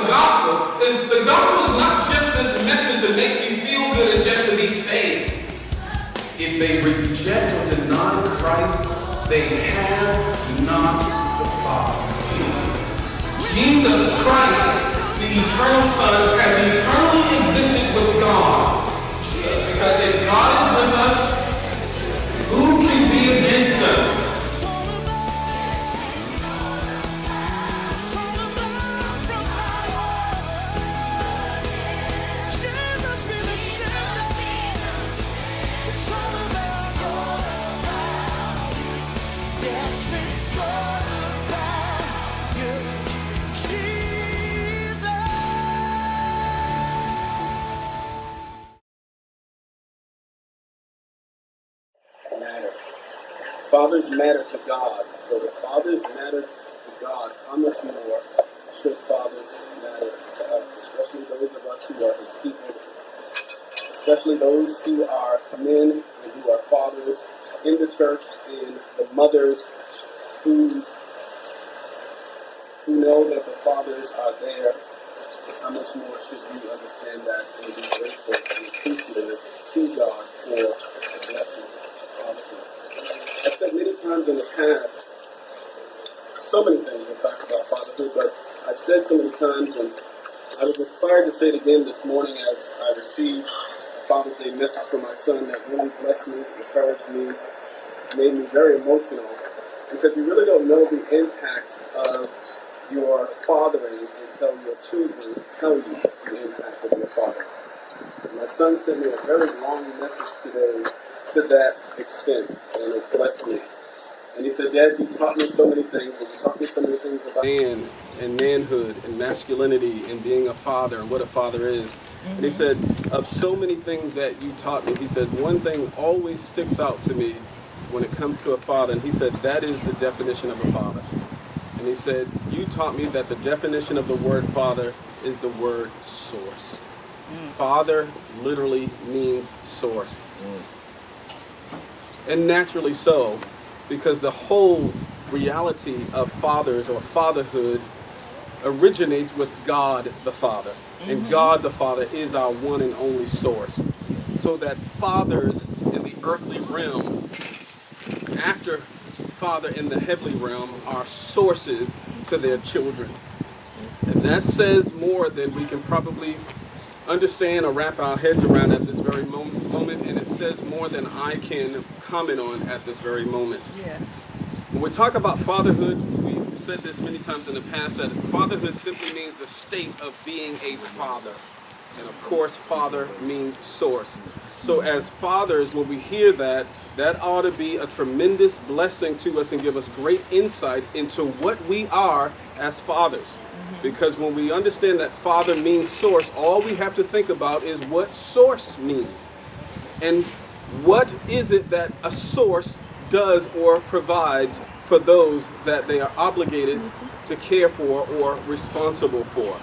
gospel is not just this message to make you feel good and just to be saved. If they reject or deny Christ, they have not the Father. Jesus Christ, the eternal Son, has eternally existed with God. Because if God is with us, who can be against us? Fathers matter to God, so if fathers matter to God, how much more should fathers matter to us, especially those of us who are His people, especially those who are men and who are fathers in the church, and the mothers who know that the fathers are there. How much more should you understand that and be grateful and appreciative to God for the blessing of fatherhood? I've said many times in the past, so many things in fact about fatherhood, but I've said so many times, and I was inspired to say it again this morning as I received a Father's Day message from my son that really blessed me, encouraged me, made me very emotional, because you really don't know the impact of your fathering until your children tell you the impact of your fathering. My son sent me a very long message today to that extent, and it blessed me. And he said, Dad, you taught me so many things, and you taught me so many things about man and manhood and masculinity and being a father and what a father is. And he said, of so many things that you taught me, he said, one thing always sticks out to me when it comes to a father, and he said, that is the definition of a father. And he said, you taught me that the definition of the word father is the word source. Father literally means source. And naturally so, because the whole reality of fathers or fatherhood originates with God the Father. And God the Father is our one and only source. So that fathers in the earthly realm, after Father in the heavenly realm, are sources to their children. And that says more than we can probably understand or wrap our heads around at this very moment, and it says more than I can comment on at this very moment. Yes. When we talk about fatherhood, we've said this many times in the past, that fatherhood simply means the state of being a father. And of course, father means source. So as fathers, when we hear that, that ought to be a tremendous blessing to us and give us great insight into what we are as fathers. Because when we understand that father means source, all we have to think about is what source means. And what is it that a source does or provides for those that they are obligated to care for or responsible for.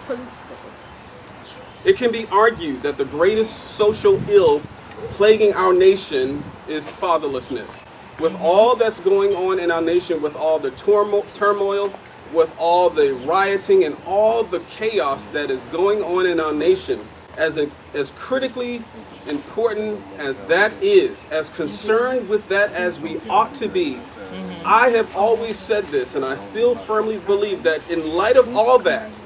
It can be argued that the greatest social ill plaguing our nation is fatherlessness. With all that's going on in our nation, with all the turmoil, with all the rioting and all the chaos that is going on in our nation, as critically important as that is, as concerned with that as we ought to be, I have always said this, and I still firmly believe that in light of all that,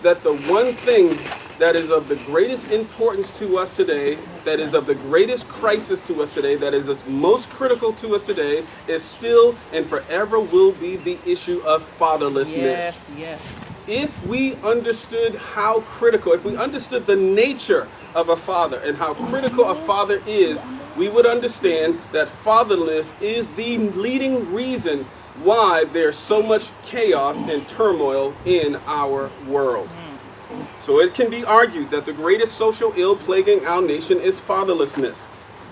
that the one thing that is of the greatest importance to us today, that is of the greatest crisis to us today, that is most critical to us today, is still and forever will be the issue of fatherlessness. Yes, yes. If we understood how critical, if we understood the nature of a father and how critical a father is, we would understand that fatherlessness is the leading reason why there's so much chaos and turmoil in our world. So it can be argued that the greatest social ill plaguing our nation is fatherlessness.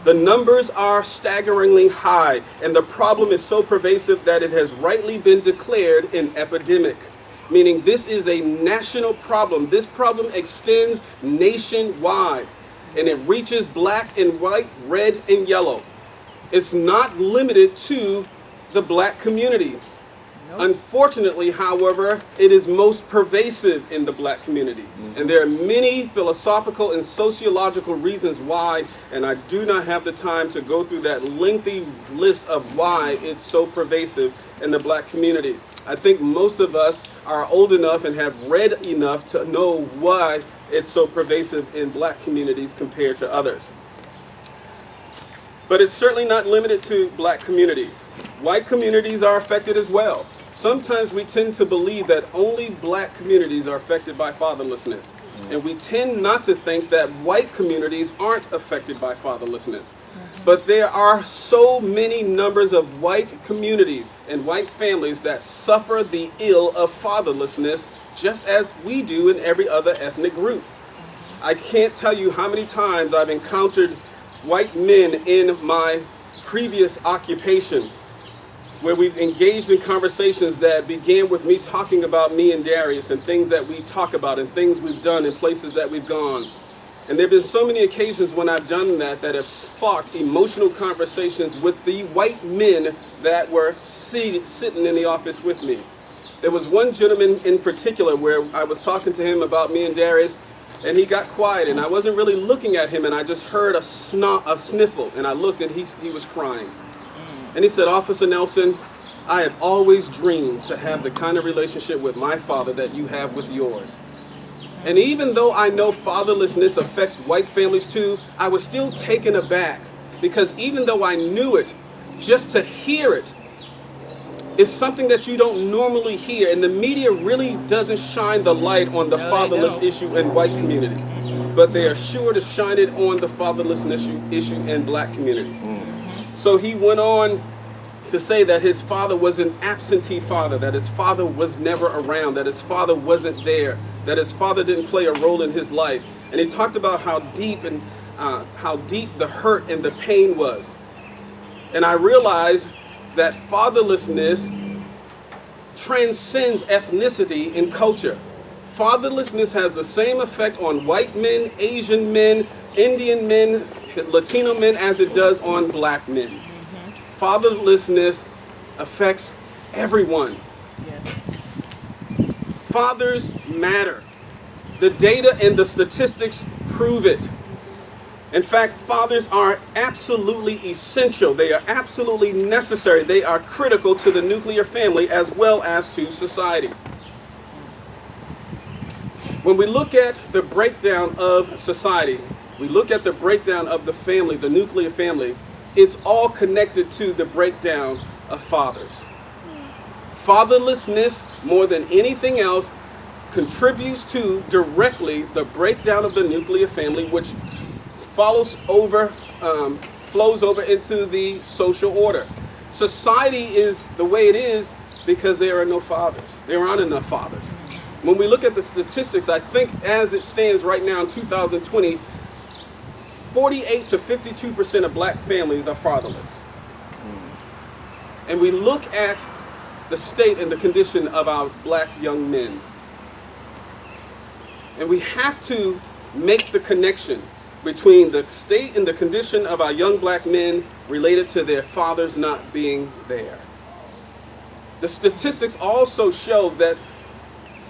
The numbers are staggeringly high, and the problem is so pervasive that it has rightly been declared an epidemic. Meaning this is a national problem. This problem extends nationwide, and it reaches black and white, red and yellow. It's not limited to the black community. Unfortunately, however, it is most pervasive in the black community. And there are many philosophical and sociological reasons why, and I do not have the time to go through that lengthy list of why it's so pervasive in the black community. I think most of us are old enough and have read enough to know why it's so pervasive in black communities compared to others. But it's certainly not limited to black communities. White communities are affected as well. Sometimes we tend to believe that only black communities are affected by fatherlessness. And we tend not to think that white communities aren't affected by fatherlessness. But there are so many numbers of white communities and white families that suffer the ill of fatherlessness just as we do in every other ethnic group. I can't tell you how many times I've encountered white men in my previous occupation where we've engaged in conversations that began with me talking about me and Darius and things that we talk about and things we've done and places that we've gone. And there have been so many occasions when I've done that that have sparked emotional conversations with the white men that were sitting in the office with me. There was one gentleman in particular where I was talking to him about me and Darius, and he got quiet, and I wasn't really looking at him, and I just heard a sniffle, and I looked, and he was crying. And he said, "Officer Nelson, I have always dreamed to have the kind of relationship with my father that you have with yours." And even though I know fatherlessness affects white families too, I was still taken aback, because even though I knew it, just to hear it is something that you don't normally hear, and the media really doesn't shine the light on the fatherless issue in white communities, but they are sure to shine it on the fatherlessness issue in black communities. So he went on to say that his father was an absentee father, that his father was never around, that his father wasn't there, that his father didn't play a role in his life. And he talked about how deep the hurt and the pain was. And I realized that fatherlessness transcends ethnicity and culture. Fatherlessness has the same effect on white men, Asian men, Indian men, Latino men as it does on black men. Fatherlessness affects everyone. Fathers matter. The data and the statistics prove it. In fact, fathers are absolutely essential. They are absolutely necessary. They are critical to the nuclear family as well as to society. When we look at the breakdown of society, we look at the breakdown of the family, the nuclear family, it's all connected to the breakdown of fathers. Fatherlessness, more than anything else, contributes to directly the breakdown of the nuclear family, which flows over into the social order. Society is the way it is because there are no fathers. There aren't enough fathers. When we look at the statistics, I think as it stands right now in 2020, 48 to 52% of black families are fatherless. And we look at the state and the condition of our black young men. And we have to make the connection between the state and the condition of our young black men related to their fathers not being there. The statistics also show that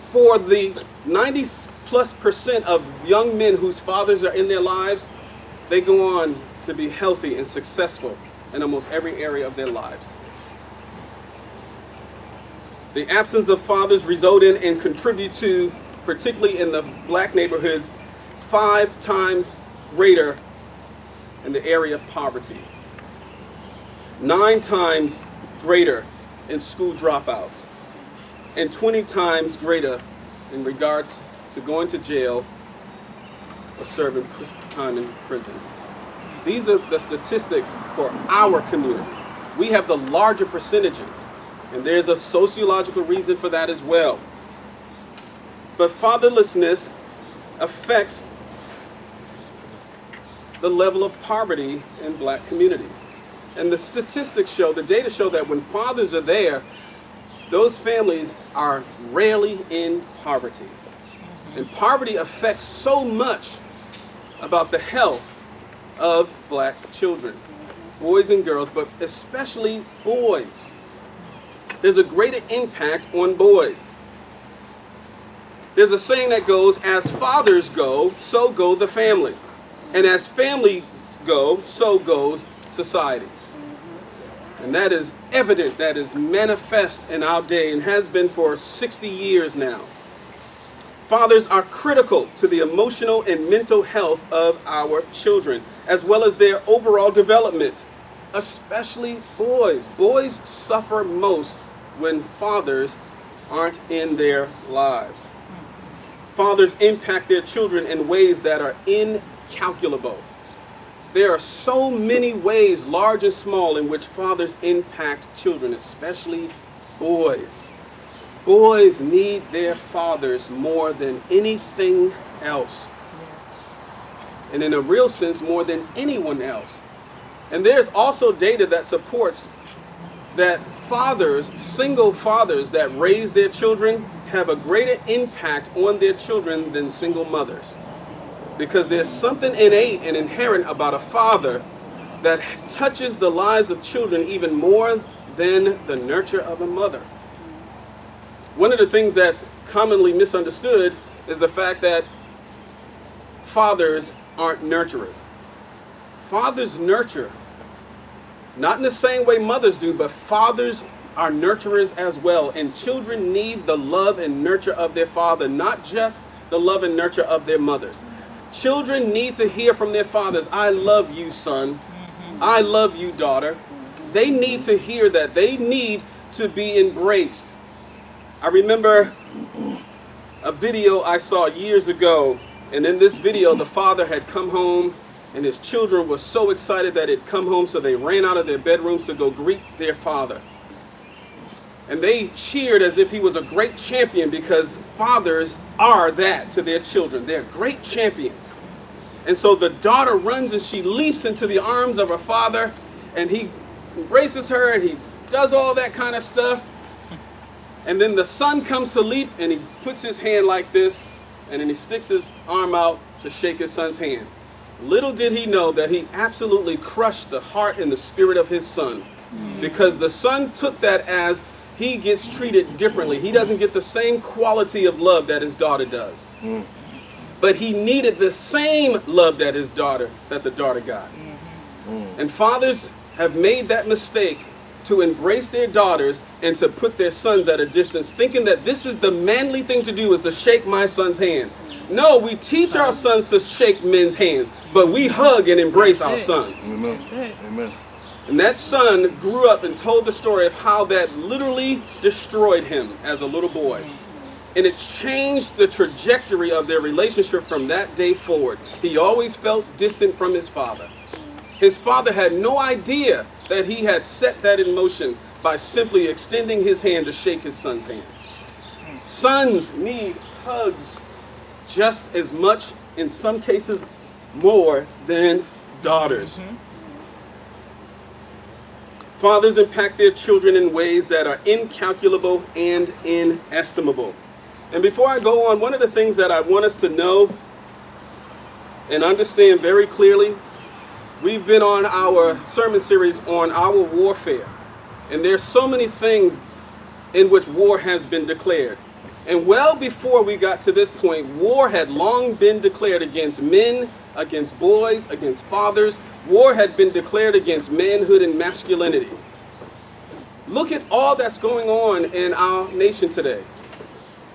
for the 90+% of young men whose fathers are in their lives, they go on to be healthy and successful in almost every area of their lives. The absence of fathers result in and contribute to, particularly in the black neighborhoods, 5 times greater in the area of poverty, 9 times greater in school dropouts, and 20 times greater in regards to going to jail or serving time in prison. These are the statistics for our community. We have the larger percentages, and there's a sociological reason for that as well. But fatherlessness affects the level of poverty in black communities. And the statistics show, the data show that when fathers are there, those families are rarely in poverty. And poverty affects so much about the health of black children, boys and girls, but especially boys. there's a greater impact on boys. There's a saying that goes, as fathers go, so go the family. And as families go, so goes society. And that is evident, that is manifest in our day and has been for 60 years now. Fathers are critical to the emotional and mental health of our children, as well as their overall development, especially boys. Boys suffer most when fathers aren't in their lives. Fathers impact their children in ways that are incalculable. There are so many ways, large and small, in which fathers impact children, especially boys. Boys need their fathers more than anything else. And in a real sense, more than anyone else. And there's also data that supports that fathers, single fathers that raise their children, have a greater impact on their children than single mothers. Because there's something innate and inherent about a father that touches the lives of children even more than the nurture of a mother. One of the things that's commonly misunderstood is the fact that fathers aren't nurturers. Fathers nurture, not in the same way mothers do, but fathers are nurturers as well. And children need the love and nurture of their father, not just the love and nurture of their mothers. Children need to hear from their fathers, I love you, son. I love you, daughter. They need to hear that. They need to be embraced. I remember a video I saw years ago, and in this video, the father had come home, and his children were so excited that he'd come home, so they ran out of their bedrooms to go greet their father. And they cheered as if he was a great champion, because fathers are that to their children. They're great champions. And so the daughter runs and she leaps into the arms of her father, and he embraces her and he does all that kind of stuff. And then the son comes to leap and he puts his hand like this, and then he sticks his arm out to shake his son's hand. Little did he know that he absolutely crushed the heart and the spirit of his son, because the son took that as he gets treated differently. He doesn't get the same quality of love that his daughter does. But he needed the same love that the daughter got. And fathers have made that mistake to embrace their daughters and to put their sons at a distance, thinking that this is the manly thing to do, is to shake my son's hand. No, we teach our sons to shake men's hands, but we hug and embrace our sons. Amen. And that son grew up and told the story of how that literally destroyed him as a little boy. And it changed the trajectory of their relationship from that day forward. He always felt distant from his father. His father had no idea that he had set that in motion by simply extending his hand to shake his son's hand. Sons need hugs just as much, in some cases more, than daughters. Fathers impact their children in ways that are incalculable and inestimable. And before I go on, one of the things that I want us to know and understand very clearly, we've been on our sermon series on our warfare. And there's so many things in which war has been declared. And well before we got to this point, war had long been declared against men, against boys, against fathers. War had been declared against manhood and masculinity. Look at all that's going on in our nation today.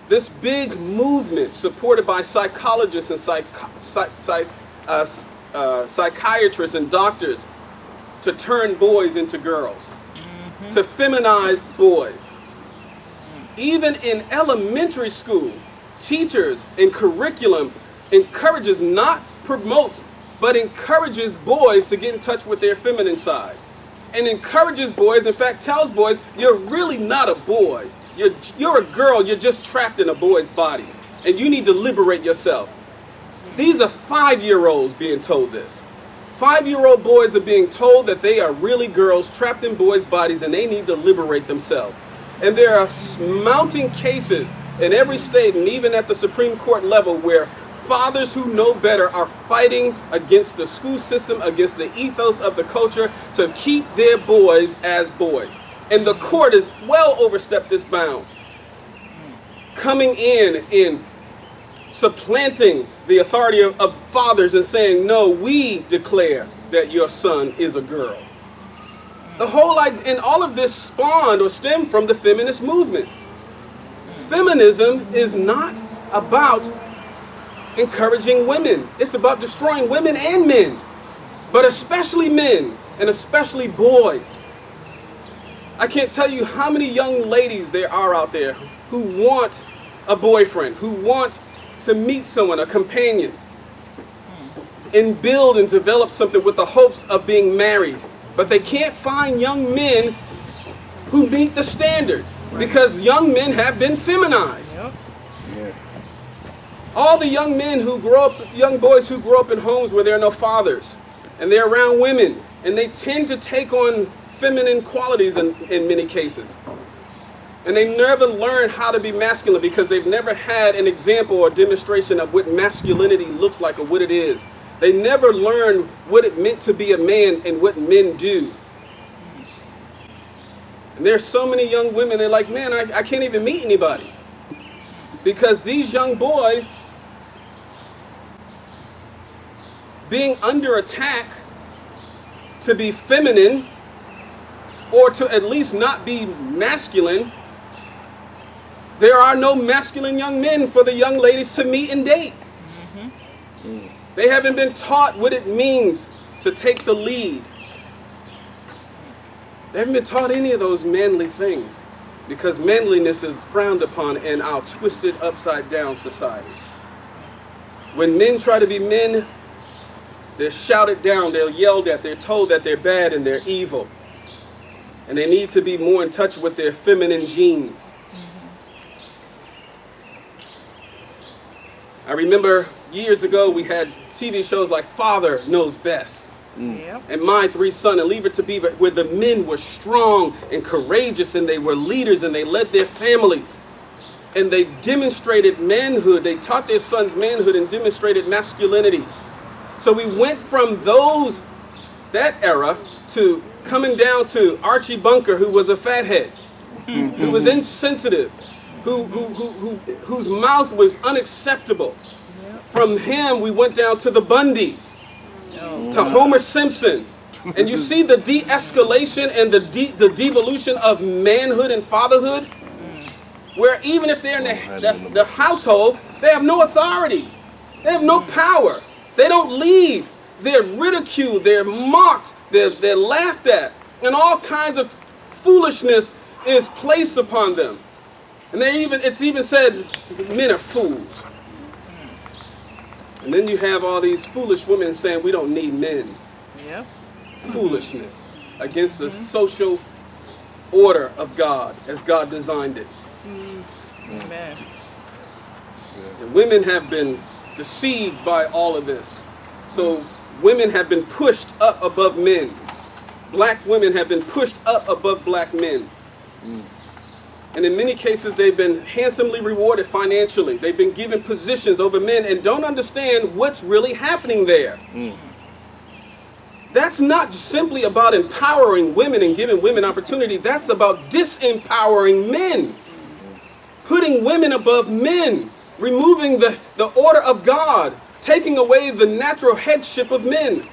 This big movement supported by psychologists and psychiatrists and doctors to turn boys into girls, to feminize boys. Even in elementary school, teachers and curriculum encourages, not promotes, but encourages boys to get in touch with their feminine side. And encourages boys, in fact tells boys, you're really not a boy. You're a girl, you're just trapped in a boy's body. And you need to liberate yourself. These are 5-year-olds being told this. 5-year-old boys are being told that they are really girls trapped in boys' bodies and they need to liberate themselves. And there are mounting cases in every state and even at the Supreme Court level where fathers who know better are fighting against the school system, against the ethos of the culture to keep their boys as boys. And the court has well overstepped its bounds, coming in supplanting the authority of fathers and saying, no, we declare that your son is a girl. The whole idea, and all of this spawned or stemmed from the feminist movement. Feminism is not about encouraging women. It's about destroying women and men, but especially men and especially boys. I can't tell you how many young ladies there are out there who want a boyfriend, who want to meet someone, a companion, and build and develop something with the hopes of being married. But they can't find young men who meet the standard because young men have been feminized. Yep. Yeah. All the young men who grow up, young boys who grow up in homes where there are no fathers, and they're around women, and they tend to take on feminine qualities in many cases. And they never learn how to be masculine because they've never had an example or demonstration of what masculinity looks like or what it is. They never learned what it meant to be a man and what men do. And there's so many young women, they're like, man, I can't even meet anybody. Because these young boys being under attack to be feminine or to at least not be masculine, there are no masculine young men for the young ladies to meet and date. They haven't been taught what it means to take the lead. They haven't been taught any of those manly things because manliness is frowned upon in our twisted upside down society. When men try to be men, they're shouted down, they're yelled at, they're told that they're bad and they're evil. And they need to be more in touch with their feminine genes. I remember years ago we had TV shows like Father Knows Best. Yep. And My Three Sons and Leave It to Beaver, where the men were strong and courageous and they were leaders and they led their families. And they demonstrated manhood. They taught their sons manhood and demonstrated masculinity. So we went from that era to coming down to Archie Bunker, who was a fathead, who was insensitive, whose mouth was unacceptable. From him, we went down to the Bundys, to Homer Simpson. And you see the de-escalation and the devolution of manhood and fatherhood, where even if they're in the household, they have no authority. They have no power. They don't lead. They're ridiculed. They're mocked. They're laughed at. And all kinds of foolishness is placed upon them. And it's even said, men are fools. And then you have all these foolish women saying we don't need men. Yeah. Foolishness against the social order of God as God designed it. Amen. And women have been deceived by all of this. So women have been pushed up above men. Black women have been pushed up above black men. And in many cases, they've been handsomely rewarded financially. They've been given positions over men and don't understand what's really happening there. That's not simply about empowering women and giving women opportunity. That's about disempowering men. Putting women above men. Removing the order of God. Taking away the natural headship of men.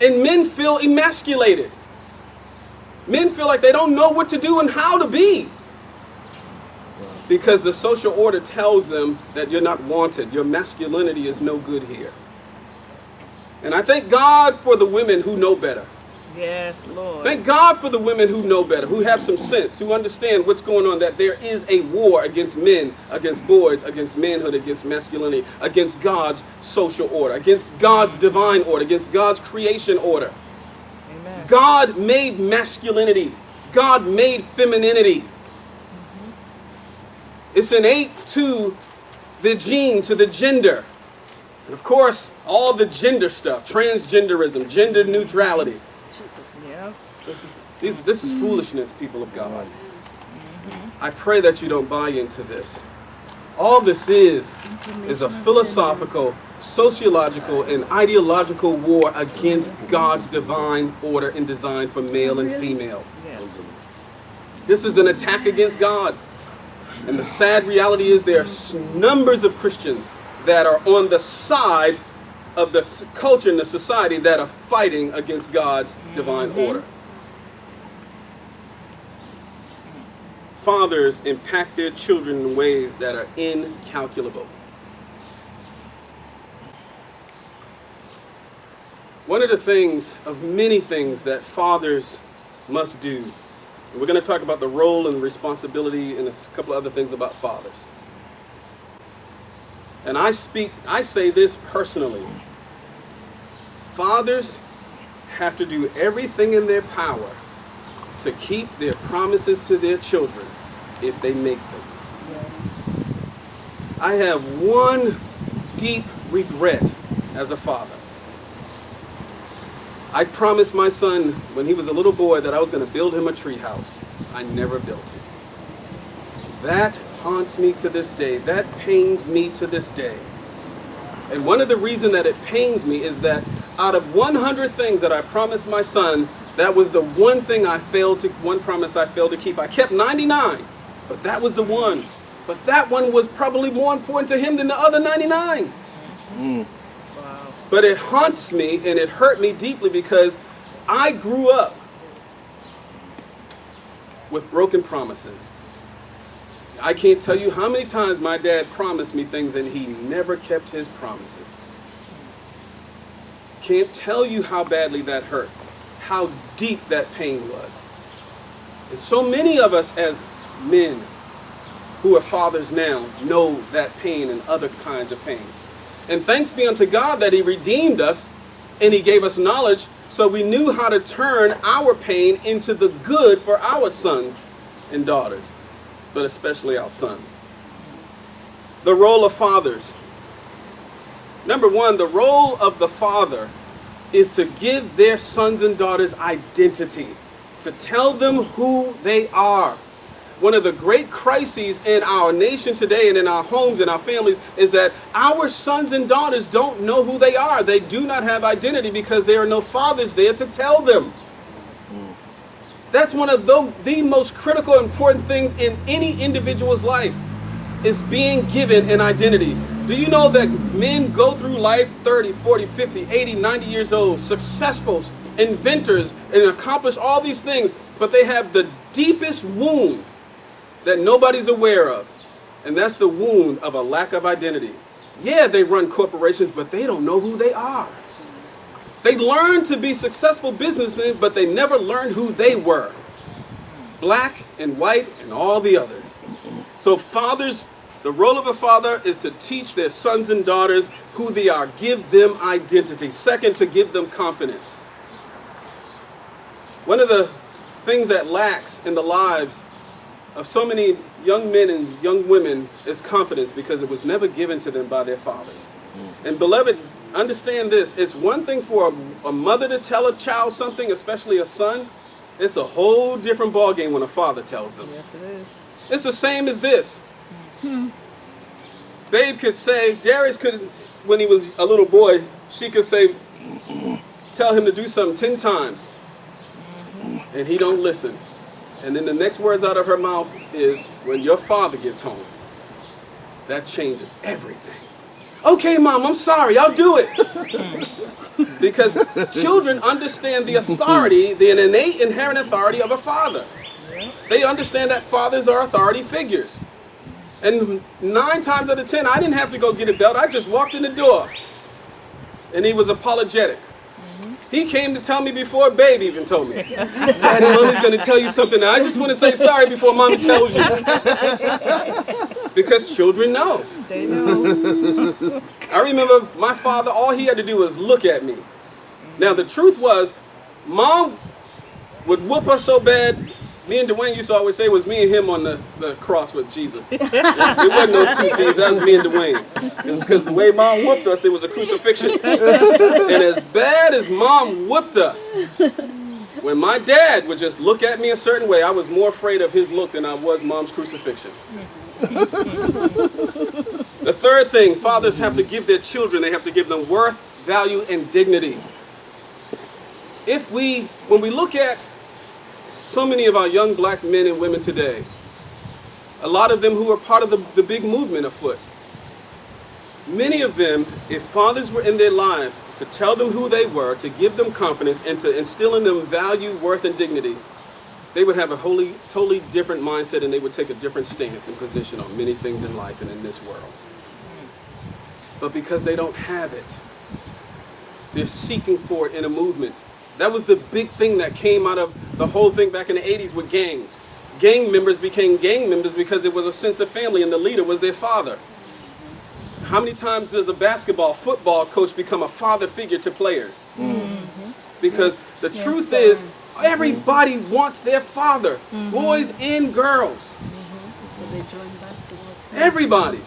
And men feel emasculated. Men feel like they don't know what to do and how to be. Because the social order tells them that you're not wanted. Your masculinity is no good here. And I thank God for the women who know better. Yes, Lord. Thank God for the women who know better, who have some sense, who understand what's going on, that there is a war against men, against boys, against manhood, against masculinity, against God's social order, against God's divine order, against God's creation order. Amen. God made masculinity. God made femininity. It's innate to the gene, to the gender. And of course, all the gender stuff, transgenderism, gender neutrality. Yeah. This is foolishness, people of God. I pray that you don't buy into this. All this is a philosophical, sociological, and ideological war against God's divine order and design for male and female. Yes. This is an attack against God. And the sad reality is there are numbers of Christians that are on the side of the culture and the society that are fighting against God's divine order. Fathers impact their children in ways that are incalculable. One of the things, of many things that fathers must do, and we're going to talk about the role and responsibility and a couple of other things about fathers. And I say this personally. Fathers have to do everything in their power to keep their promises to their children if they make them. I have one deep regret as a father. I promised my son when he was a little boy that I was going to build him a tree house. I never built it. That haunts me to this day. That pains me to this day. And one of the reasons that it pains me is that out of 100 things that I promised my son, that was the one promise I failed to keep. I kept 99, but that was the one. But that one was probably more important to him than the other 99. Wow. But it haunts me and it hurt me deeply because I grew up with broken promises. I can't tell you how many times my dad promised me things and he never kept his promises. Can't tell you how badly that hurt, how deep that pain was. And so many of us as men who are fathers now know that pain and other kinds of pain. And thanks be unto God that he redeemed us and he gave us knowledge so we knew how to turn our pain into the good for our sons and daughters, but especially our sons. The role of fathers. Number one, the role of the father is to give their sons and daughters identity, to tell them who they are. One of the great crises in our nation today and in our homes and our families is that our sons and daughters don't know who they are. They do not have identity because there are no fathers there to tell them. That's one of the most critical, important things in any individual's life is being given an identity. Do you know that men go through life 30, 40, 50, 80, 90 years old, successful, inventors, and accomplish all these things, but they have the deepest wound that nobody's aware of, and that's the wound of a lack of identity. Yeah, they run corporations, but they don't know who they are. They learn to be successful businessmen, but they never learned who they were. Black and white and all the others. So fathers, the role of a father is to teach their sons and daughters who they are, give them identity. Second, to give them confidence. One of the things that lacks in the lives of so many young men and young women is confidence because it was never given to them by their fathers. And beloved, understand this. It's one thing for a mother to tell a child something, especially a son. It's a whole different ballgame when a father tells them. Yes, it is. It's the same as this. Babe could say, Darius could, when he was a little boy, she could say, tell him to do something 10 times. And he don't listen. And then the next words out of her mouth is, when your father gets home. That changes everything. Okay, Mom, I'm sorry, I'll do it. Because children understand the authority, the innate, inherent authority of a father. They understand that fathers are authority figures. And 9 times out of 10, I didn't have to go get a belt. I just walked in the door. And he was apologetic. He came to tell me before Babe even told me. Daddy, Mommy's going to tell you something now. I just want to say sorry before Mommy tells you. Because children know. They know. I remember my father, all he had to do was look at me. Now, the truth was, Mom would whoop us so bad, me and Dwayne used to always say it was me and him on the cross with Jesus. It wasn't those two things, that was me and Dwayne. It was because the way Mom whooped us, it was a crucifixion. And as bad as Mom whooped us, when my dad would just look at me a certain way, I was more afraid of his look than I was Mom's crucifixion. The third thing, fathers have to give their children, they have to give them worth, value, and dignity. When we look at so many of our young black men and women today, a lot of them who are part of the big movement afoot, many of them, if fathers were in their lives to tell them who they were, to give them confidence, and to instill in them value, worth, and dignity, they would have a totally different mindset, and they would take a different stance and position on many things in life and in this world. But because they don't have it, they're seeking for it in a movement. That was the big thing that came out of the whole thing back in the 80s with gangs. Gang members became gang members because it was a sense of family and the leader was their father. How many times does a basketball, football coach become a father figure to players? Mm-hmm. Because the truth is, everybody wants their father, boys and girls. Mm-hmm. So they join basketball team. Everybody.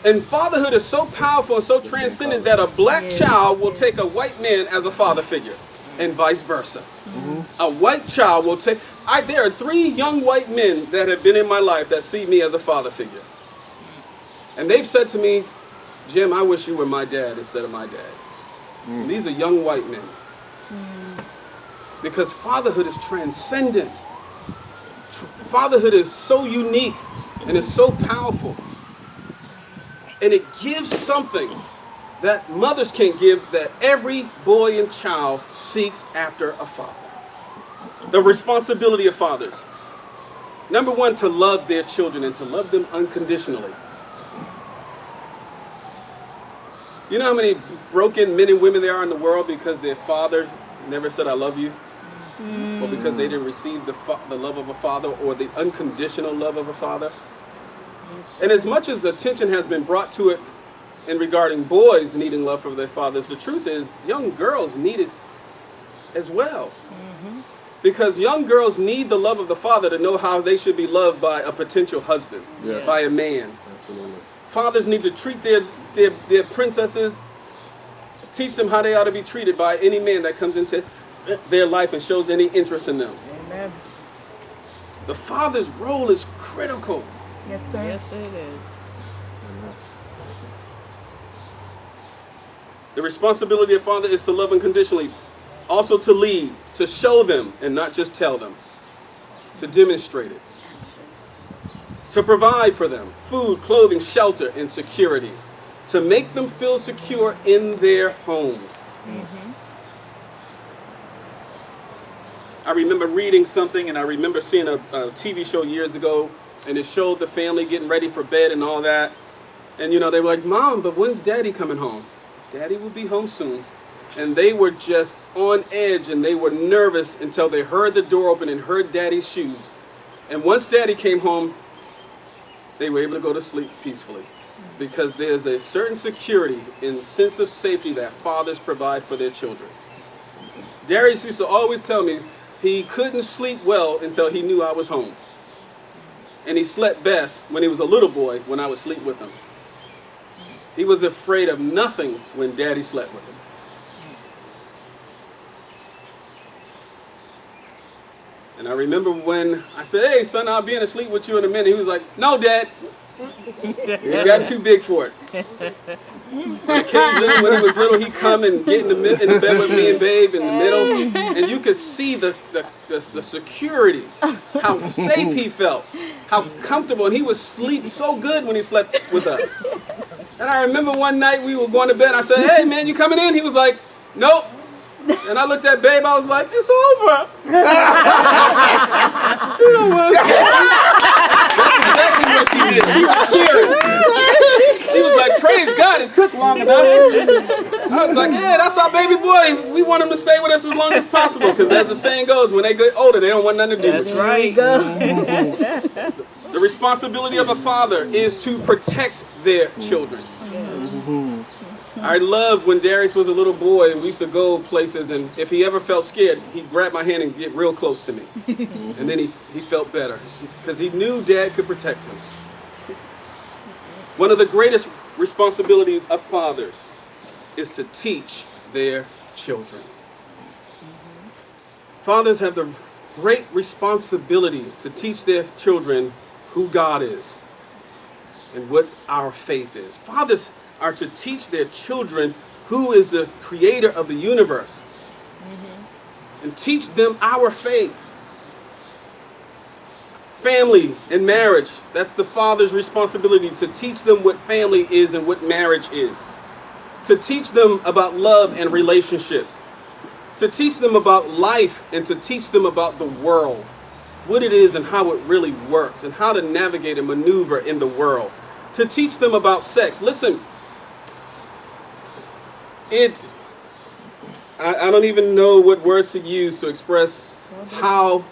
And fatherhood is so powerful and so transcendent that a black child will take a white man as a father figure, and vice versa. Mm-hmm. A white child will take... there are 3 young white men that have been in my life that see me as a father figure. And they've said to me, Jim, I wish you were my dad instead of my dad. And these are young white men. Because fatherhood is transcendent. Fatherhood is so unique and it's so powerful. And it gives something that mothers can't give, that every boy and child seeks after a father. The responsibility of fathers. Number 1, to love their children and to love them unconditionally. You know how many broken men and women there are in the world because their father never said I love you? Or because they didn't receive the love of a father or the unconditional love of a father? And as much as attention has been brought to it in regarding boys needing love from their fathers, the truth is young girls need it as well. Mm-hmm. Because young girls need the love of the father to know how they should be loved by a potential husband, by a man. Absolutely. Fathers need to treat their princesses, teach them how they ought to be treated by any man that comes into their life and shows any interest in them. Amen. The father's role is critical. Yes, sir. Yes, it is. The responsibility of father is to love unconditionally, also to lead, to show them and not just tell them, to demonstrate it, to provide for them food, clothing, shelter, and security, to make them feel secure in their homes. Mm-hmm. I remember reading something, and I remember seeing a TV show years ago, and it showed the family getting ready for bed and all that. And you know, they were like, Mom, but when's Daddy coming home? Daddy will be home soon. And they were just on edge, and they were nervous until they heard the door open and heard Daddy's shoes. And once Daddy came home, they were able to go to sleep peacefully. Because there's a certain security and sense of safety that fathers provide for their children. Darius used to always tell me he couldn't sleep well until he knew I was home. And he slept best when he was a little boy, when I would sleep with him. He was afraid of nothing when Daddy slept with him. And I remember when I said, hey, son, I'll be in a sleep with you in a minute. He was like, no, Dad. He got too big for it. On occasion, when he was little, he'd come and get in the bed with me and Babe in the middle. And you could see the security, how safe he felt, how comfortable. And he would sleep so good when he slept with us. And I remember one night we were going to bed. I said, hey, man, you coming in? He was like, nope. And I looked at Babe, I was like, it's over. You know what? That's exactly what she did. She was cheering. She was like, praise God, it took long enough. I was like, yeah, that's our baby boy. We want him to stay with us as long as possible. Because as the saying goes, when they get older, they don't want nothing to do with you. That's right. The responsibility of a father is to protect their children. I love when Darius was a little boy and we used to go places, and if he ever felt scared, he'd grab my hand and get real close to me. And then he felt better because he knew Dad could protect him. One of the greatest responsibilities of fathers is to teach their children. Fathers have the great responsibility to teach their children who God is and what our faith is. Fathers are to teach their children who is the creator of the universe, and teach them our faith. family and marriage. That's the father's responsibility, to teach them what family is and what marriage is. To teach them about love and relationships. To teach them about life and to teach them about the world. What it is and how it really works and how to navigate and maneuver in the world. To teach them about sex. Listen, I don't even know what words to use to express how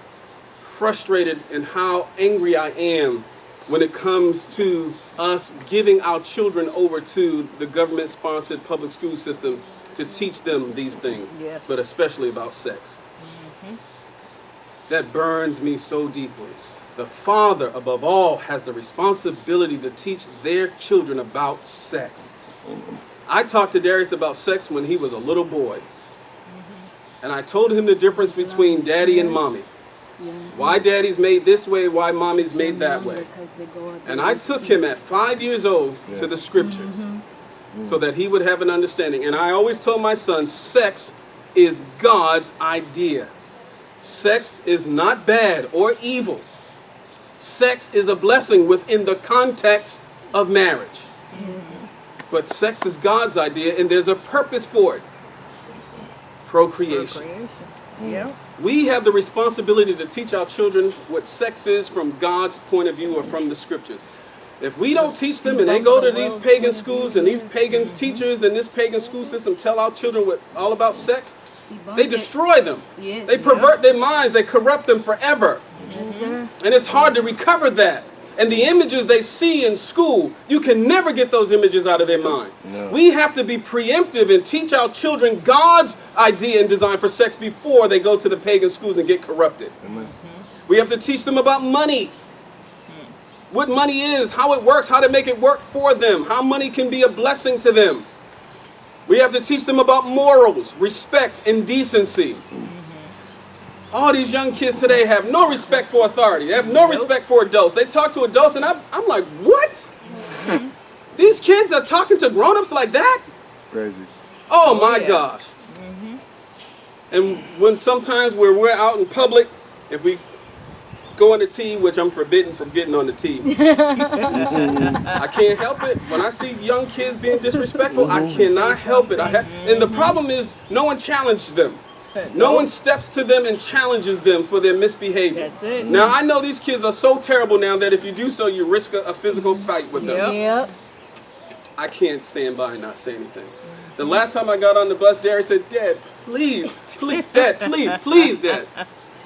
frustrated and how angry I am when it comes to us giving our children over to the government-sponsored public school systems to teach them these things, Yes. but especially about sex. That burns me so deeply. The father, above all, has the responsibility to teach their children about sex. I talked to Darius about sex when he was a little boy. And I told him the difference between daddy and mommy. Why daddy's made this way, why mommy's made that way. And I took him at 5 years old to the scriptures so that he would have an understanding. And I always told my son, sex is God's idea. Sex is not bad or evil. Sex is a blessing within the context of marriage. But sex is God's idea and there's a purpose for it. Procreation. Yep. We have the responsibility to teach our children what sex is from God's point of view or from the scriptures. If we don't teach them and they go to these pagan schools and these pagan teachers and this pagan school system tell our children what all about sex, they destroy them. They pervert their minds. They corrupt them forever. Yes, sir. And it's hard to recover that. And the images they see in school, you can never get those images out of their mind. No. We have to be preemptive and teach our children God's idea and design for sex before they go to the pagan schools and get corrupted. Amen. We have to teach them about money. What money is, how it works, how to make it work for them, how money can be a blessing to them. We have to teach them about morals, respect, and decency. All these young kids today have no respect for authority. They have no respect for adults. They talk to adults and I'm like, what? These kids are talking to grown-ups like that? Crazy. Oh my gosh. And when sometimes we're out in public, if we go on the tee, which I'm forbidden from getting on the tee. I can't help it. When I see young kids being disrespectful, I cannot help it. And the problem is no one challenged them. No one steps to them and challenges them for their misbehavior. That's it. Now, I know these kids are so terrible now that if you do so, you risk a physical fight with them. Yep. I can't stand by and not say anything. The last time I got on the bus, Darius said, Dad, please, Dad, please, Dad,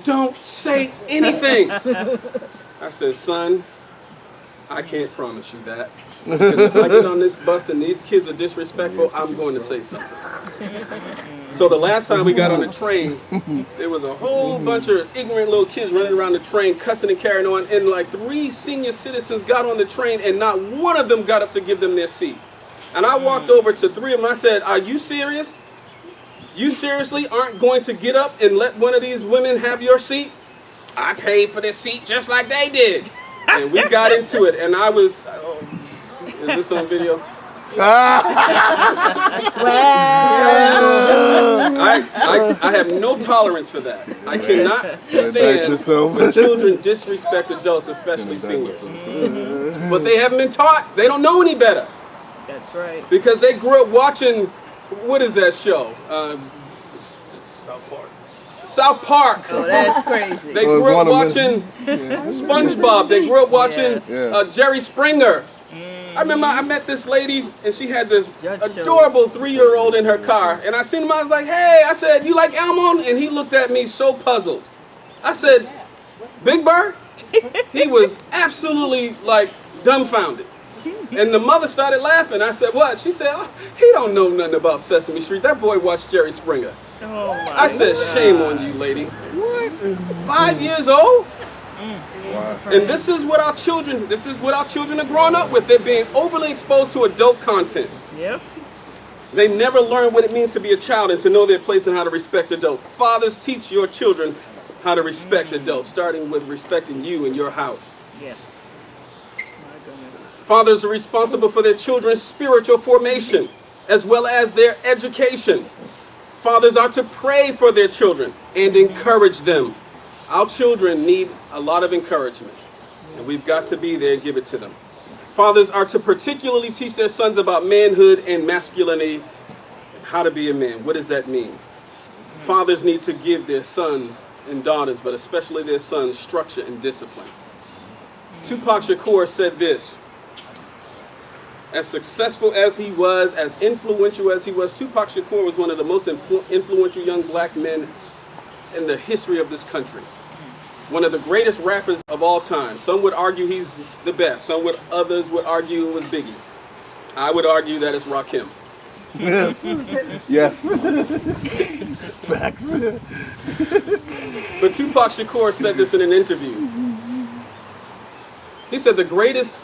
don't say anything. I said, son, I can't promise you that. Because if I get on this bus and these kids are disrespectful, I'm going to say something. So the last time we got on the train, there was a whole bunch of ignorant little kids running around the train, cussing and carrying on, and like 3 senior citizens got on the train and not one of them got up to give them their seat. And I walked over to 3 of them. I said, are you serious? You seriously aren't going to get up and let one of these women have your seat? I paid for this seat just like they did. And we got into it, and I was, is this on video? I have no tolerance for that. I cannot stand when children disrespect adults, especially seniors. But they haven't been taught. They don't know any better. That's right. Because they grew up watching, what is that show? South Park. Oh, that's crazy. They grew up watching SpongeBob. They grew up watching Jerry Springer. I remember I met this lady and she had this adorable 3-year-old in her car. And I seen him, I was like, hey, I said, you like Elmo? And he looked at me so puzzled. I said, Big Bird? He was absolutely like dumbfounded. And the mother started laughing. I said, what? She said, oh, he don't know nothing about Sesame Street. That boy watched Jerry Springer. Oh my I said, shame on you, lady. What? 5 years old? Wow. And this is what our children are growing up with. They're being overly exposed to adult content. Yep. They never learn what it means to be a child and to know their place and how to respect adults. Fathers, teach your children how to respect adults, starting with respecting you and your house. Yes. My goodness. Fathers are responsible for their children's spiritual formation as well as their education. Fathers are to pray for their children and encourage them. Our children need a lot of encouragement. And we've got to be there and give it to them. Fathers are to particularly teach their sons about manhood and masculinity and how to be a man. What does that mean? Fathers need to give their sons and daughters, but especially their sons, structure and discipline. Tupac Shakur said this: as successful as he was, as influential as he was, Tupac Shakur was one of the most influential young black men in the history of this country. One of the greatest rappers of all time. Some would argue he's the best. Others would argue it was Biggie. I would argue that it's Rakim. Yes. Yes. Facts. But Tupac Shakur said this in an interview. He said, the greatest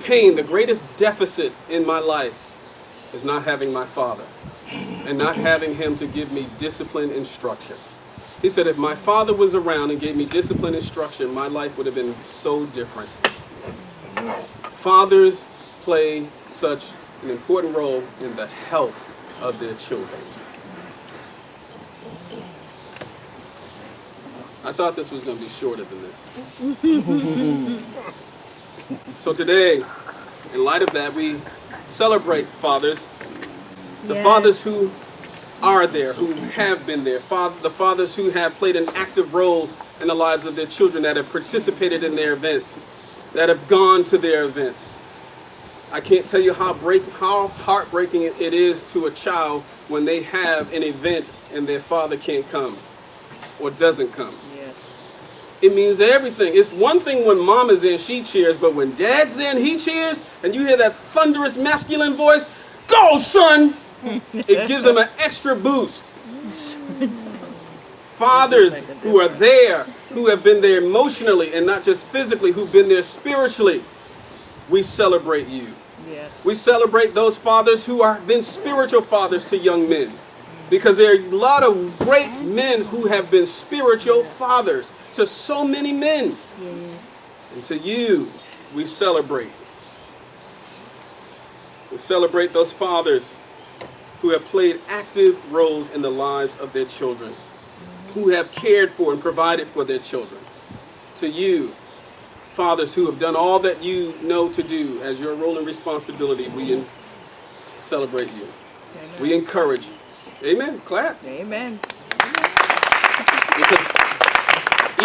pain, the greatest deficit in my life is not having my father and not having him to give me discipline and structure. He said, if my father was around and gave me discipline and structure, my life would have been so different. Fathers play such an important role in the health of their children. I thought this was going to be shorter than this. So today, in light of that, we celebrate fathers, the fathers who are there, who have been there, the fathers who have played an active role in the lives of their children, that have participated in their events, that have gone to their events. I can't tell you how heartbreaking it is to a child when they have an event and their father can't come or doesn't come. Yes. It means everything. It's one thing when mom is there and she cheers, but when dad's there and he cheers, and you hear that thunderous masculine voice, "Go, son!" It gives them an extra boost. Fathers who are there, who have been there emotionally and not just physically, who've been there spiritually, we celebrate you. Yes. We celebrate those fathers who have been spiritual fathers to young men, because there are a lot of great men who have been spiritual fathers to so many men. Yes. And to you, we celebrate. We celebrate those fathers who have played active roles in the lives of their children, who have cared for and provided for their children. To you, fathers who have done all that you know to do as your role and responsibility, we celebrate you. Amen. We encourage. Amen. Clap. Amen. Because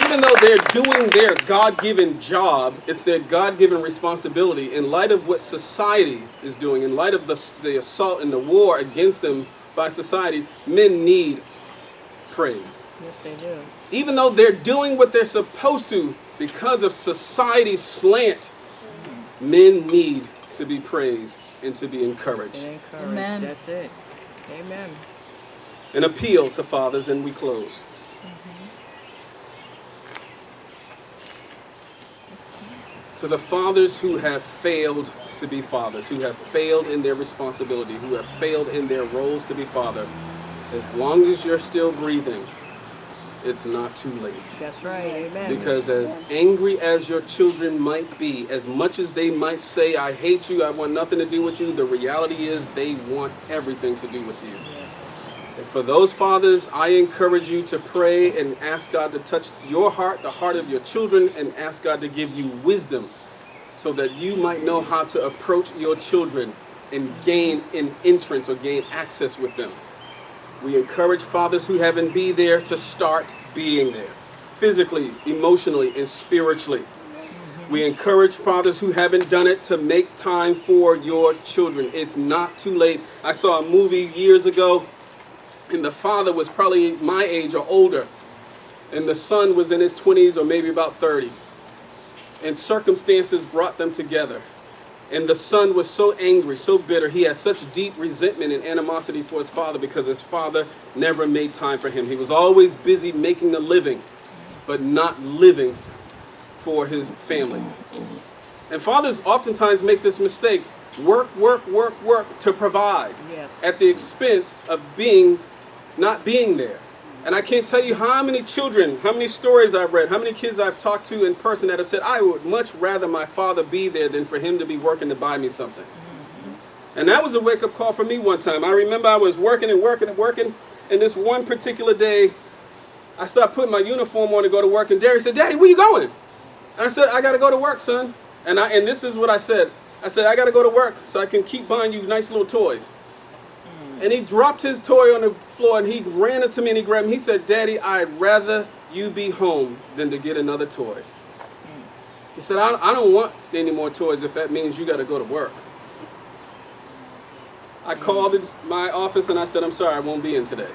even though they're doing their God-given job, it's their God-given responsibility. In light of what society is doing, in light of the assault and the war against them by society, men need praise. Yes, they do. Even though they're doing what they're supposed to, because of society's slant, men need to be praised and to be encouraged. And encouraged. Amen. That's it. Amen. An appeal to fathers, and we close. To the fathers who have failed to be fathers, who have failed in their responsibility, who have failed in their roles to be father, as long as you're still breathing, it's not too late. That's right. Amen. Because as angry as your children might be, as much as they might say, "I hate you, I want nothing to do with you," the reality is they want everything to do with you. Yes. And for those fathers, I encourage you to pray and ask God to touch your heart, the heart of your children, and ask God to give you wisdom so that you might know how to approach your children and gain an entrance or gain access with them. We encourage fathers who haven't been there to start being there, physically, emotionally, and spiritually. We encourage fathers who haven't done it to make time for your children. It's not too late. I saw a movie years ago, and the father was probably my age or older, and the son was in his 20s or maybe about 30. And circumstances brought them together. And the son was so angry, so bitter. He had such deep resentment and animosity for his father because his father never made time for him. He was always busy making a living, but not living for his family. And fathers oftentimes make this mistake: work to provide, Yes. at the expense of not being there. And I can't tell you how many children, how many stories I've read, how many kids I've talked to in person that have said, "I would much rather my father be there than for him to be working to buy me something." And that was a wake-up call for me one time. I remember I was working, and this one particular day, I started putting my uniform on to go to work, and Derry said, "Daddy, where you going?" And I said, I got to go to work, son. And this is what I said. I said, I got to go to work so I can keep buying you nice little toys. And he dropped his toy on the floor and he ran into me and he grabbed me. He said, Daddy, I'd rather you be home than to get another toy. He said, I don't want any more toys if that means you got to go to work. I called my office and I said, I'm sorry, I won't be in today.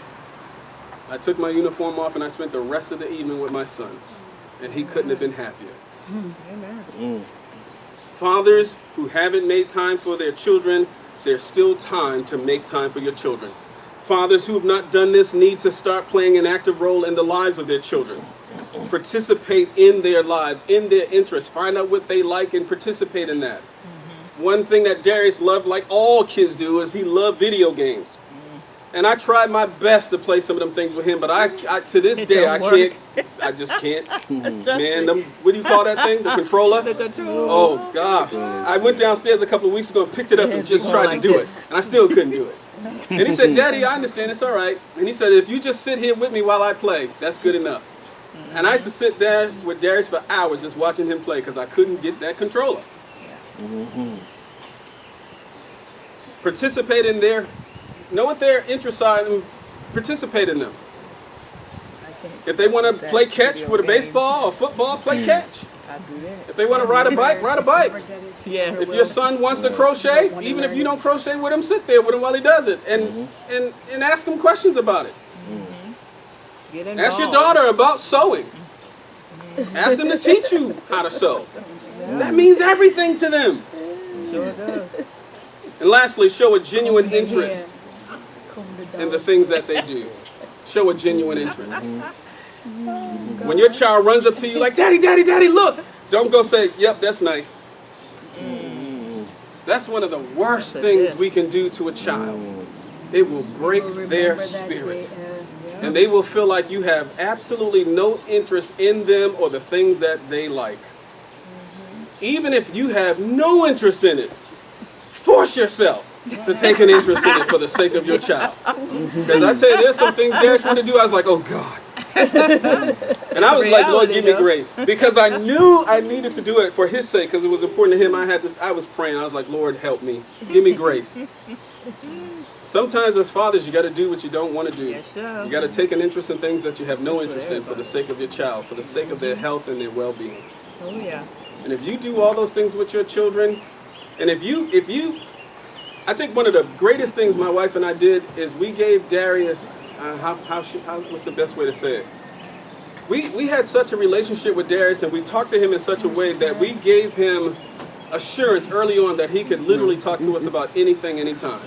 I took my uniform off and I spent the rest of the evening with my son. And he couldn't have been happier. Amen. Fathers who haven't made time for their children, there's still time to make time for your children. Fathers who have not done this need to start playing an active role in the lives of their children. Participate in their lives, in their interests. Find out what they like and participate in that. One thing that Darius loved, like all kids do, is he loved video games. And I tried my best to play some of them things with him, but I to this day, I can't. I just can't. Man, what do you call that thing? The controller? The controller. Oh, gosh. I went downstairs a couple of weeks ago and picked it up and just tried to do it. And I still couldn't do it. And he said, Daddy, I understand. It's all right. And he said, if you just sit here with me while I play, that's good enough. And I used to sit there with Darius for hours just watching him play because I couldn't get that controller. Participate in their, know what their interests are and participate in them. If they want to play catch with a baseball or football, play catch. If they want to ride a bike, ride a bike. Yeah. If your son wants to crochet, even if you don't crochet with him, sit there with him while he does it and ask him questions about it. Ask your daughter about sewing. Ask them to teach you how to sew. That means everything to them. Sure does. And lastly, show a genuine interest in the things that they do. Show a genuine interest. When your child runs up to you like, Daddy, Daddy, Daddy, look. Don't go say, yep, that's nice. That's one of the worst things we can do to a child. It will break their spirit. And they will feel like you have absolutely no interest in them or the things that they like. Even if you have no interest in it, force yourself to take an interest in it for the sake of your child. Because I tell you, there's some things Darius wanted to do, I was like, oh God. And I was like, Lord, give me grace. Because I knew I needed to do it for his sake, because it was important to him. I was praying. I was like, Lord, help me. Give me grace. Sometimes as fathers, you got to do what you don't want to do. Yes, sir. You got to take an interest in things that you have no interest in for the sake of your child, for the sake of their health and their well-being. Oh, yeah. And if you do all those things with your children, and if you, I think one of the greatest things my wife and I did is we gave Darius, what's the best way to say it? We had such a relationship with Darius, and we talked to him in such a way that we gave him assurance early on that he could literally talk to us about anything, anytime.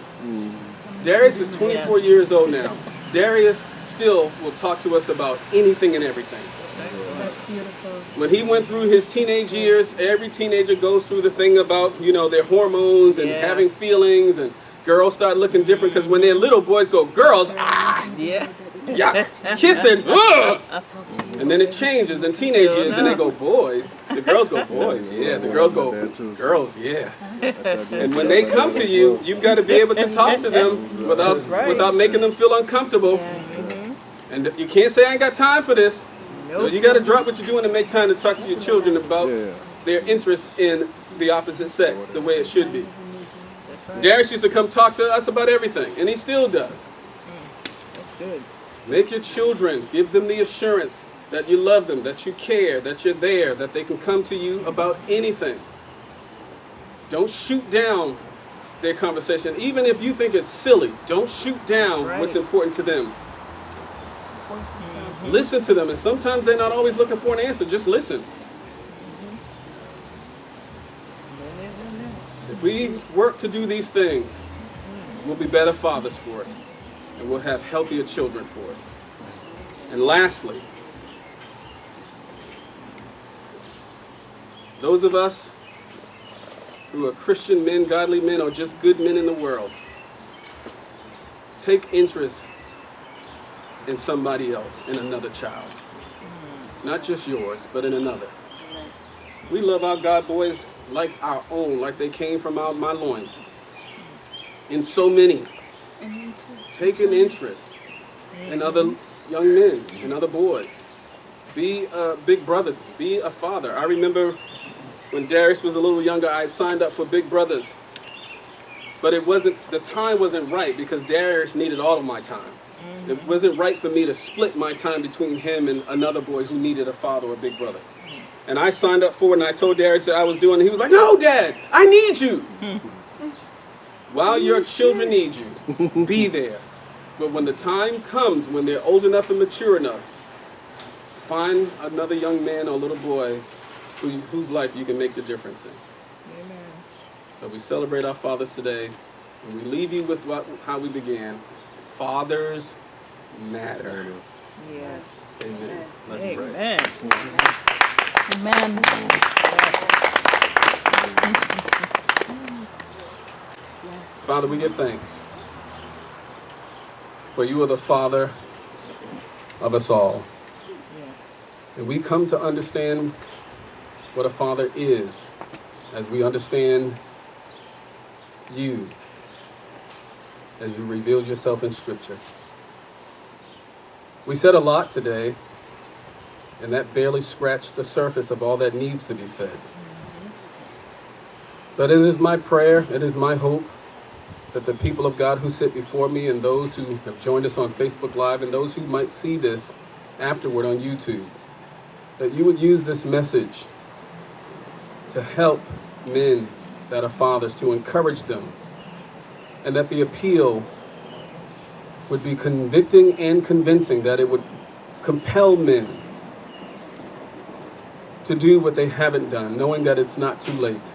Darius is 24 years old now. Darius still will talk to us about anything and everything. That's beautiful. When he went through his teenage years, every teenager goes through the thing about, their hormones and having feelings, and girls start looking different because when they're little, boys go, girls, Yeah. yuck, kissing, ugh. And then it changes in teenage years and they go, boys. The girls go, boys, yeah. The girls go, girls, yeah. And when they come to you, you've got to be able to talk to them without making them feel uncomfortable. And you can't say, I ain't got time for this. No, you got to drop what you're doing and make time to talk to your children about their interest in the opposite sex, the way it should be. Darius used to come talk to us about everything, and he still does. That's good. Make your children, give them the assurance that you love them, that you care, that you're there, that they can come to you about anything. Don't shoot down their conversation. Even if you think it's silly, don't shoot down what's important to them. Listen to them, and sometimes they're not always looking for an answer. Just listen. If we work to do these things, we'll be better fathers for it, and we'll have healthier children for it. And lastly, those of us who are Christian men, godly men, or just good men in the world, take interest in somebody else, in another child. Not just yours, but in another. We love our God boys like our own, like they came from my loins. In so many. Take an interest in other young men, in other boys. Be a big brother. Be a father. I remember when Darius was a little younger, I signed up for Big Brothers. But the time wasn't right because Darius needed all of my time. It wasn't right for me to split my time between him and another boy who needed a father or a big brother. And I signed up for it, and I told Darius that I was doing it. He was like, "No, Dad, I need you." While your children need you, be there. But when the time comes, when they're old enough and mature enough, find another young man or little boy whose life you can make the difference in. Amen. So we celebrate our fathers today, and we leave you with how we began. Fathers matter. Yes. Amen. Let's pray. Amen. Amen. Yes. Father, we give thanks, for you are the Father of us all. Yes. And we come to understand what a father is as we understand you, as you revealed yourself in Scripture. We said a lot today, and that barely scratched the surface of all that needs to be said. But it is my prayer, it is my hope that the people of God who sit before me and those who have joined us on Facebook Live and those who might see this afterward on YouTube, that you would use this message to help men that are fathers, to encourage them, and that the appeal would be convicting and convincing, that it would compel men to do what they haven't done, knowing that it's not too late.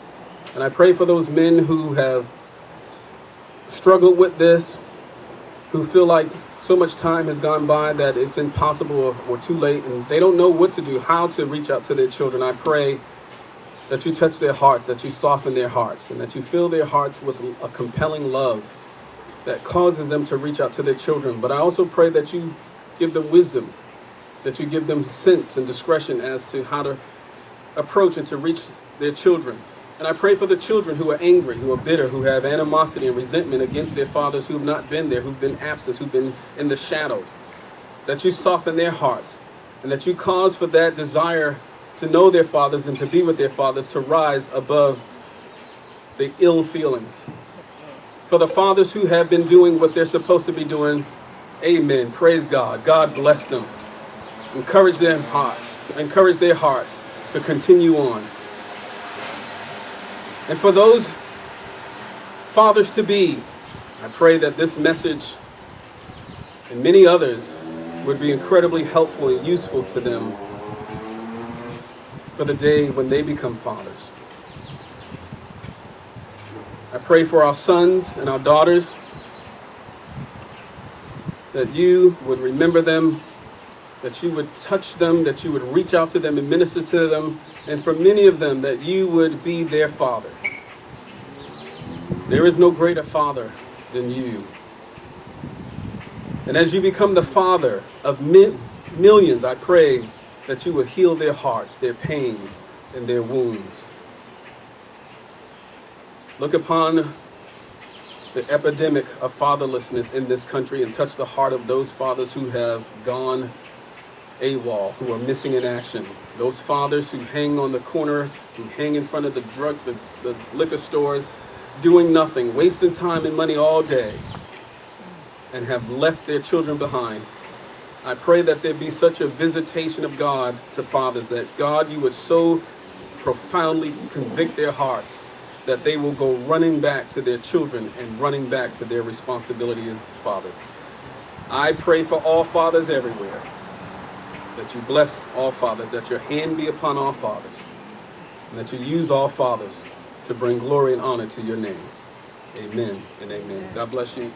And I pray for those men who have struggled with this, who feel like so much time has gone by that it's impossible or too late, and they don't know what to do, how to reach out to their children. I pray that you touch their hearts, that you soften their hearts, and that you fill their hearts with a compelling love that causes them to reach out to their children. But I also pray that you give them wisdom, that you give them sense and discretion as to how to approach and to reach their children. And I pray for the children who are angry, who are bitter, who have animosity and resentment against their fathers who have not been there, who've been absent, who've been in the shadows, that you soften their hearts and that you cause for that desire to know their fathers and to be with their fathers to rise above the ill feelings. For the fathers who have been doing what they're supposed to be doing, amen. Praise God. God bless them. Encourage their hearts to continue on. And for those fathers to be, I pray that this message and many others would be incredibly helpful and useful to them for the day when they become fathers. I pray for our sons and our daughters that you would remember them, that you would touch them, that you would reach out to them and minister to them, and for many of them that you would be their father. There is no greater father than you. And as you become the father of millions, I pray that you will heal their hearts, their pain, and their wounds. Look upon the epidemic of fatherlessness in this country and touch the heart of those fathers who have gone AWOL, who are missing in action. Those fathers who hang on the corners, who hang in front of the liquor stores, doing nothing, wasting time and money all day, and have left their children behind. I pray that there be such a visitation of God to fathers, that God, you would so profoundly convict their hearts that they will go running back to their children and running back to their responsibility as fathers. I pray for all fathers everywhere, that you bless all fathers, that your hand be upon all fathers, and that you use all fathers to bring glory and honor to your name. Amen and amen. God bless you.